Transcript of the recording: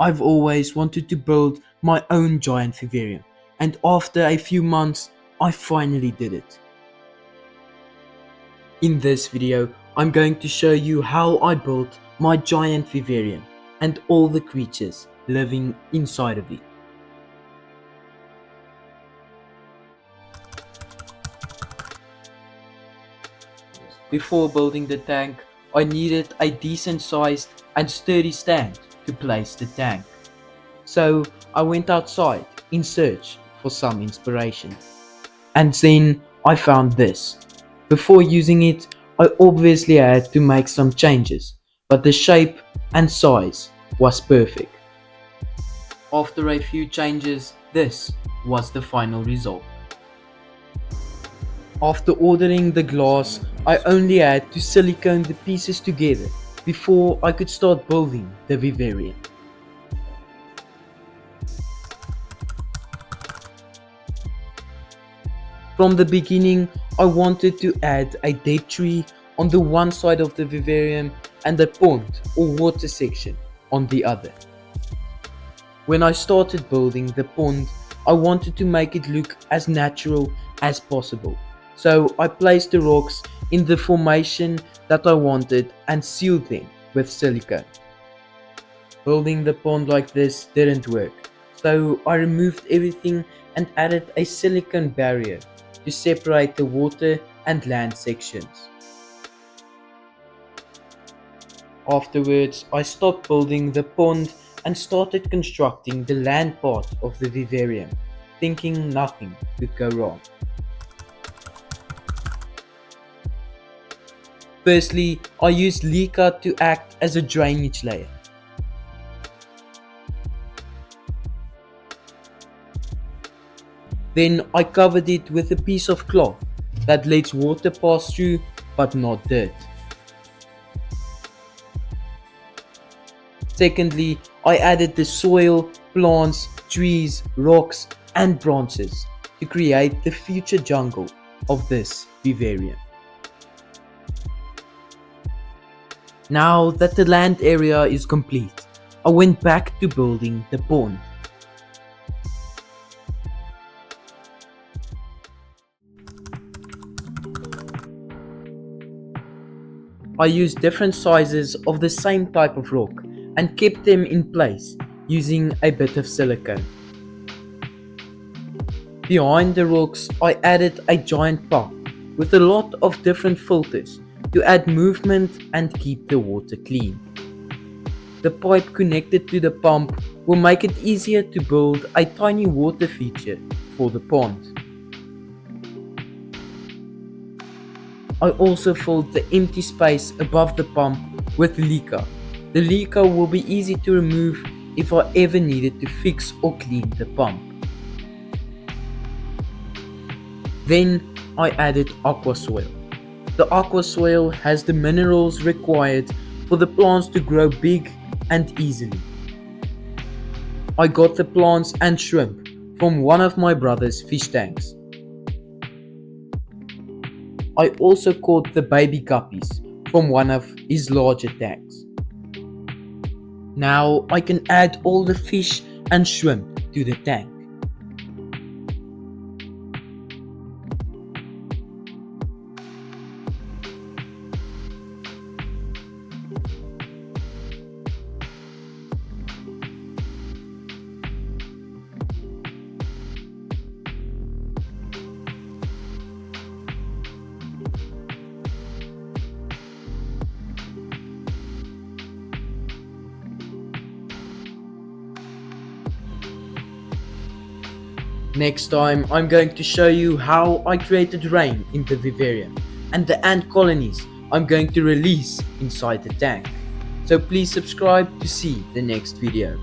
I've always wanted to build my own giant vivarium, and after a few months, I finally did it. In this video, I'm going to show you how I built my giant vivarium and all the creatures living inside of it. Before building the tank, I needed a decent sized and sturdy stand to place the tank. So I went outside in search for some inspiration. And then I found this. Before using it, I obviously had to make some changes, but the shape and size was perfect. After a few changes, this was the final result. After ordering the glass, I only had to silicone the pieces together before I could start building the vivarium. From the beginning, I wanted to add a dead tree on the one side of the vivarium and a pond or water section on the other. When I started building the pond, I wanted to make it look as natural as possible. So I placed the rocks in the formation that I wanted and sealed them with silicone. Building the pond like this didn't work, so I removed everything and added a silicone barrier to separate the water and land sections. Afterwards, I stopped building the pond and started constructing the land part of the vivarium, thinking nothing could go wrong. Firstly, I used leca to act as a drainage layer. Then I covered it with a piece of cloth that lets water pass through but not dirt. Secondly, I added the soil, plants, trees, rocks and branches to create the future jungle of this vivarium. Now that the land area is complete, I went back to building the pond. I used different sizes of the same type of rock and kept them in place using a bit of silicone. Behind the rocks, I added a giant pump with a lot of different filters to add movement and keep the water clean. The pipe connected to the pump will make it easier to build a tiny water feature for the pond. I also filled the empty space above the pump with leca. The leca will be easy to remove if I ever needed to fix or clean the pump. Then I added aqua soil. The aqua soil has the minerals required for the plants to grow big and easily. I got the plants and shrimp from one of my brother's fish tanks. I also caught the baby guppies from one of his larger tanks. Now I can add all the fish and shrimp to the tank. Next time I'm going to show you how I created rain in the vivarium and the ant colonies I'm going to release inside the tank. So please subscribe to see the next video.